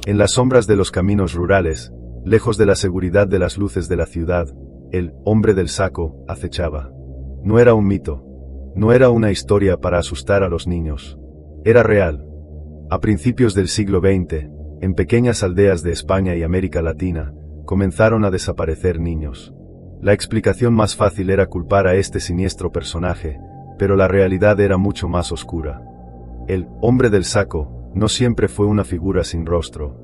En las sombras de los caminos rurales, lejos de la seguridad de las luces de la ciudad, el hombre del saco acechaba. No era un mito. No era una historia para asustar a los niños. Era real. A principios del siglo XX, en pequeñas aldeas de España y América Latina, comenzaron a desaparecer niños. La explicación más fácil era culpar a este siniestro personaje, pero la realidad era mucho más oscura. El hombre del saco no siempre fue una figura sin rostro.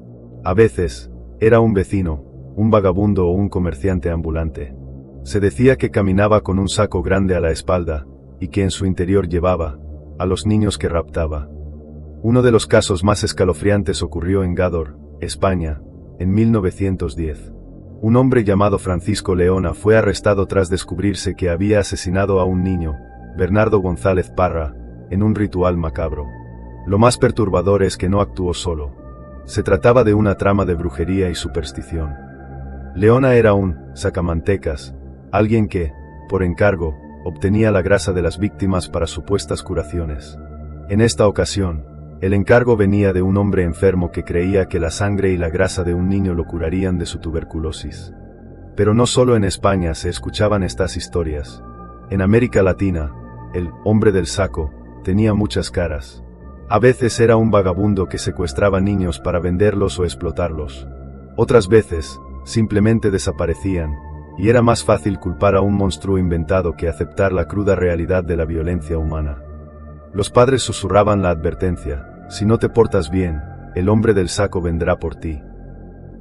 A veces, era un vecino, un vagabundo o un comerciante ambulante. Se decía que caminaba con un saco grande a la espalda, y que en su interior llevaba a los niños que raptaba. Uno de los casos más escalofriantes ocurrió en Gádor, España, en 1910. Un hombre llamado Francisco Leona fue arrestado tras descubrirse que había asesinado a un niño, Bernardo González Parra, en un ritual macabro. Lo más perturbador es que no actuó solo. Se trataba de una trama de brujería y superstición. Leona era un sacamantecas, alguien que, por encargo, obtenía la grasa de las víctimas para supuestas curaciones. En esta ocasión, el encargo venía de un hombre enfermo que creía que la sangre y la grasa de un niño lo curarían de su tuberculosis. Pero no solo en España se escuchaban estas historias. En América Latina, el hombre del saco tenía muchas caras. A veces era un vagabundo que secuestraba niños para venderlos o explotarlos. Otras veces, simplemente desaparecían, y era más fácil culpar a un monstruo inventado que aceptar la cruda realidad de la violencia humana. Los padres susurraban la advertencia: si no te portas bien, el hombre del saco vendrá por ti.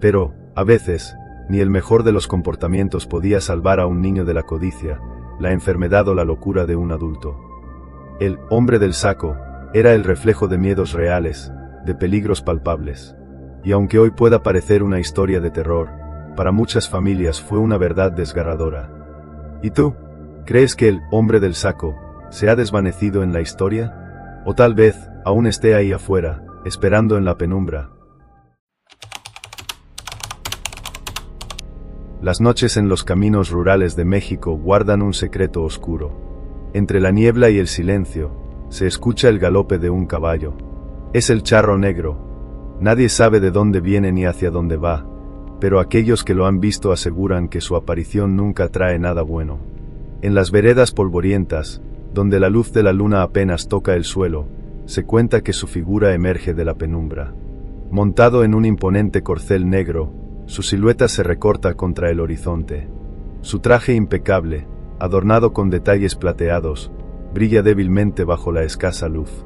Pero, a veces, ni el mejor de los comportamientos podía salvar a un niño de la codicia, la enfermedad o la locura de un adulto. El hombre del saco era el reflejo de miedos reales, de peligros palpables. Y aunque hoy pueda parecer una historia de terror, para muchas familias fue una verdad desgarradora. ¿Y tú? ¿Crees que el hombre del saco se ha desvanecido en la historia? ¿O tal vez aún esté ahí afuera, esperando en la penumbra? Las noches en los caminos rurales de México guardan un secreto oscuro. Entre la niebla y el silencio, se escucha el galope de un caballo. Es el charro negro. Nadie sabe de dónde viene ni hacia dónde va, pero aquellos que lo han visto aseguran que su aparición nunca trae nada bueno. En las veredas polvorientas, donde la luz de la luna apenas toca el suelo, se cuenta que su figura emerge de la penumbra. Montado en un imponente corcel negro, su silueta se recorta contra el horizonte. Su traje impecable, adornado con detalles plateados, brilla débilmente bajo la escasa luz.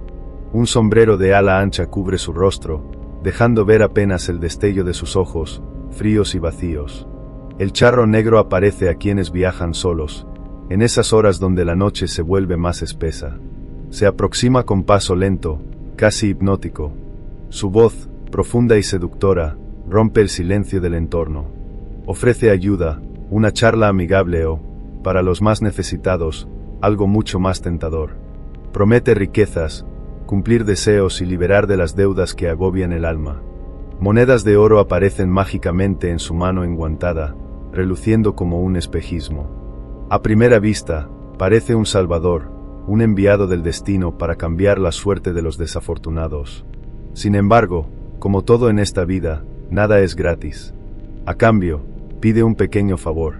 Un sombrero de ala ancha cubre su rostro, dejando ver apenas el destello de sus ojos, fríos y vacíos. El charro negro aparece a quienes viajan solos, en esas horas donde la noche se vuelve más espesa. Se aproxima con paso lento, casi hipnótico. Su voz, profunda y seductora, rompe el silencio del entorno. Ofrece ayuda, una charla amigable o, para los más necesitados, algo mucho más tentador. Promete riquezas, cumplir deseos y liberar de las deudas que agobian el alma. Monedas de oro aparecen mágicamente en su mano enguantada, reluciendo como un espejismo. A primera vista, parece un salvador, un enviado del destino para cambiar la suerte de los desafortunados. Sin embargo, como todo en esta vida, nada es gratis. A cambio, pide un pequeño favor.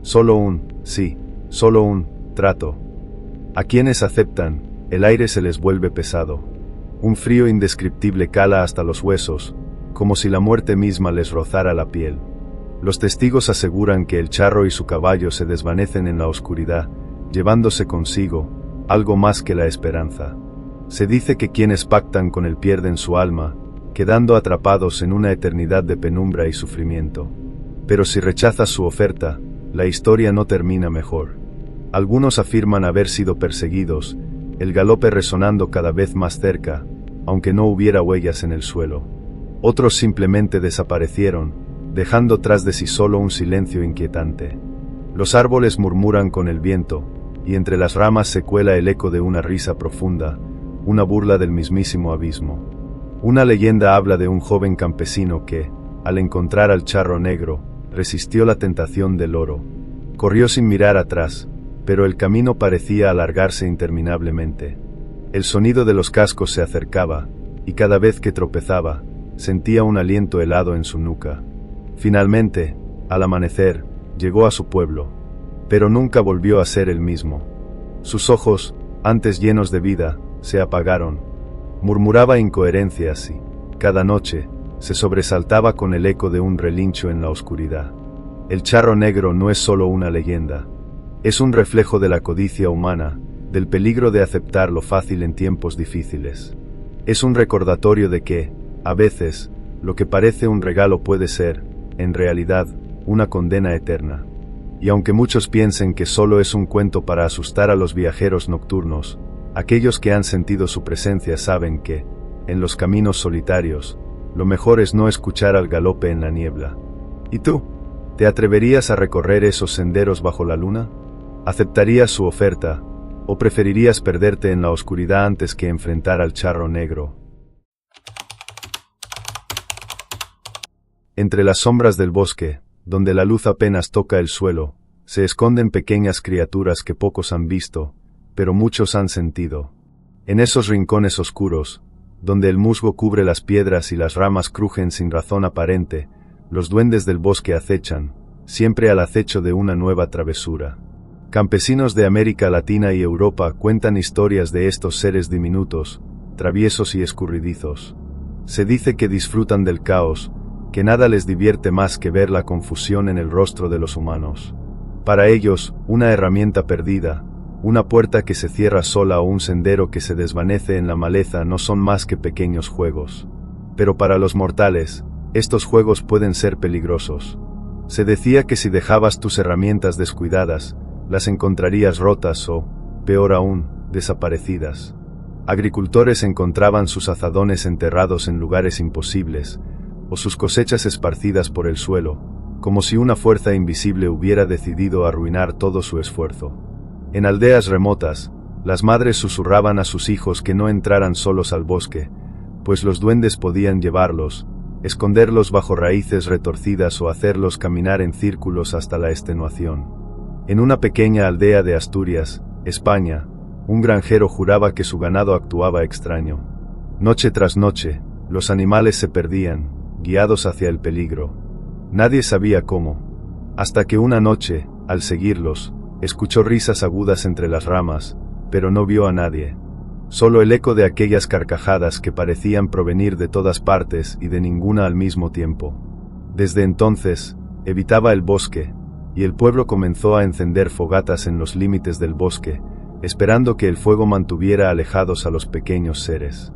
Solo un trato. A quienes aceptan, el aire se les vuelve pesado. Un frío indescriptible cala hasta los huesos, como si la muerte misma les rozara la piel. Los testigos aseguran que el charro y su caballo se desvanecen en la oscuridad, llevándose consigo algo más que la esperanza. Se dice que quienes pactan con él pierden su alma, quedando atrapados en una eternidad de penumbra y sufrimiento. Pero si rechazas su oferta, la historia no termina mejor. Algunos afirman haber sido perseguidos, el galope resonando cada vez más cerca, aunque no hubiera huellas en el suelo. Otros simplemente desaparecieron, dejando tras de sí solo un silencio inquietante. Los árboles murmuran con el viento, y entre las ramas se cuela el eco de una risa profunda, una burla del mismísimo abismo. Una leyenda habla de un joven campesino que, al encontrar al charro negro, resistió la tentación del oro. Corrió sin mirar atrás, pero el camino parecía alargarse interminablemente. El sonido de los cascos se acercaba, y cada vez que tropezaba, sentía un aliento helado en su nuca. Finalmente, al amanecer, llegó a su pueblo. Pero nunca volvió a ser el mismo. Sus ojos, antes llenos de vida, se apagaron. Murmuraba incoherencias y, cada noche, se sobresaltaba con el eco de un relincho en la oscuridad. El charro negro no es solo una leyenda. Es un reflejo de la codicia humana, del peligro de aceptar lo fácil en tiempos difíciles. Es un recordatorio de que, a veces, lo que parece un regalo puede ser, en realidad, una condena eterna. Y aunque muchos piensen que solo es un cuento para asustar a los viajeros nocturnos, aquellos que han sentido su presencia saben que, en los caminos solitarios, lo mejor es no escuchar al galope en la niebla. ¿Y tú? ¿Te atreverías a recorrer esos senderos bajo la luna? ¿Aceptarías su oferta, o preferirías perderte en la oscuridad antes que enfrentar al charro negro? Entre las sombras del bosque, donde la luz apenas toca el suelo, se esconden pequeñas criaturas que pocos han visto, pero muchos han sentido. En esos rincones oscuros, donde el musgo cubre las piedras y las ramas crujen sin razón aparente, los duendes del bosque acechan, siempre al acecho de una nueva travesura. Campesinos de América Latina y Europa cuentan historias de estos seres diminutos, traviesos y escurridizos. Se dice que disfrutan del caos, que nada les divierte más que ver la confusión en el rostro de los humanos. Para ellos, una herramienta perdida, una puerta que se cierra sola o un sendero que se desvanece en la maleza no son más que pequeños juegos. Pero para los mortales, estos juegos pueden ser peligrosos. Se decía que si dejabas tus herramientas descuidadas, las encontrarías rotas o, peor aún, desaparecidas. Agricultores encontraban sus azadones enterrados en lugares imposibles, o sus cosechas esparcidas por el suelo, como si una fuerza invisible hubiera decidido arruinar todo su esfuerzo. En aldeas remotas, las madres susurraban a sus hijos que no entraran solos al bosque, pues los duendes podían llevarlos, esconderlos bajo raíces retorcidas o hacerlos caminar en círculos hasta la extenuación. En una pequeña aldea de Asturias, España, un granjero juraba que su ganado actuaba extraño. Noche tras noche, los animales se perdían, guiados hacia el peligro. Nadie sabía cómo. Hasta que una noche, al seguirlos, escuchó risas agudas entre las ramas, pero no vio a nadie. Solo el eco de aquellas carcajadas que parecían provenir de todas partes y de ninguna al mismo tiempo. Desde entonces, evitaba el bosque, y el pueblo comenzó a encender fogatas en los límites del bosque, esperando que el fuego mantuviera alejados a los pequeños seres.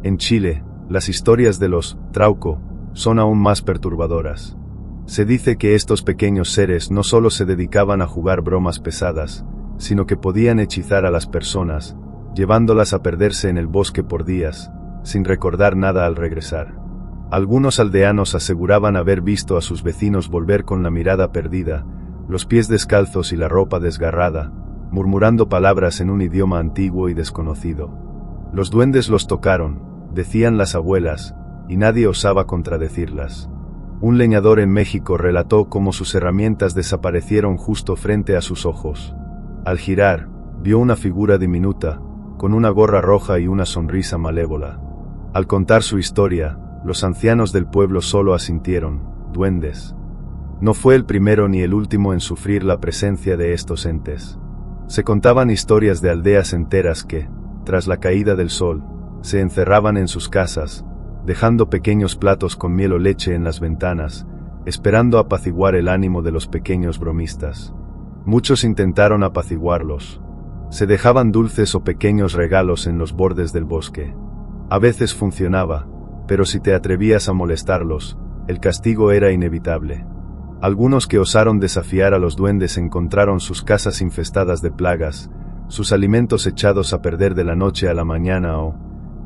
En Chile, las historias de los Trauco son aún más perturbadoras. Se dice que estos pequeños seres no solo se dedicaban a jugar bromas pesadas, sino que podían hechizar a las personas, llevándolas a perderse en el bosque por días, sin recordar nada al regresar. Algunos aldeanos aseguraban haber visto a sus vecinos volver con la mirada perdida, los pies descalzos y la ropa desgarrada, murmurando palabras en un idioma antiguo y desconocido. Los duendes los tocaron, decían las abuelas, y nadie osaba contradecirlas. Un leñador en México relató cómo sus herramientas desaparecieron justo frente a sus ojos. Al girar, vio una figura diminuta, con una gorra roja y una sonrisa malévola. Al contar su historia, los ancianos del pueblo solo asintieron, duendes. No fue el primero ni el último en sufrir la presencia de estos entes. Se contaban historias de aldeas enteras que, tras la caída del sol, se encerraban en sus casas, dejando pequeños platos con miel o leche en las ventanas, esperando apaciguar el ánimo de los pequeños bromistas. Muchos intentaron apaciguarlos. Se dejaban dulces o pequeños regalos en los bordes del bosque. A veces funcionaba, pero si te atrevías a molestarlos, el castigo era inevitable. Algunos que osaron desafiar a los duendes encontraron sus casas infestadas de plagas, sus alimentos echados a perder de la noche a la mañana o,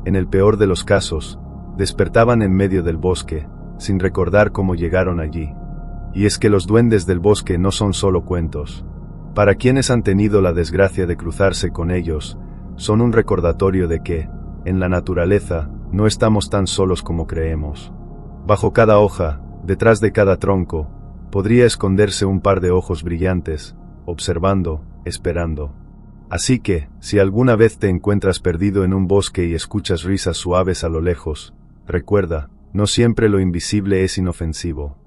en el peor de los casos, despertaban en medio del bosque, sin recordar cómo llegaron allí. Y es que los duendes del bosque no son solo cuentos. Para quienes han tenido la desgracia de cruzarse con ellos, son un recordatorio de que, en la naturaleza, no estamos tan solos como creemos. Bajo cada hoja, detrás de cada tronco, podría esconderse un par de ojos brillantes, observando, esperando. Así que, si alguna vez te encuentras perdido en un bosque y escuchas risas suaves a lo lejos, recuerda, No siempre lo invisible es inofensivo.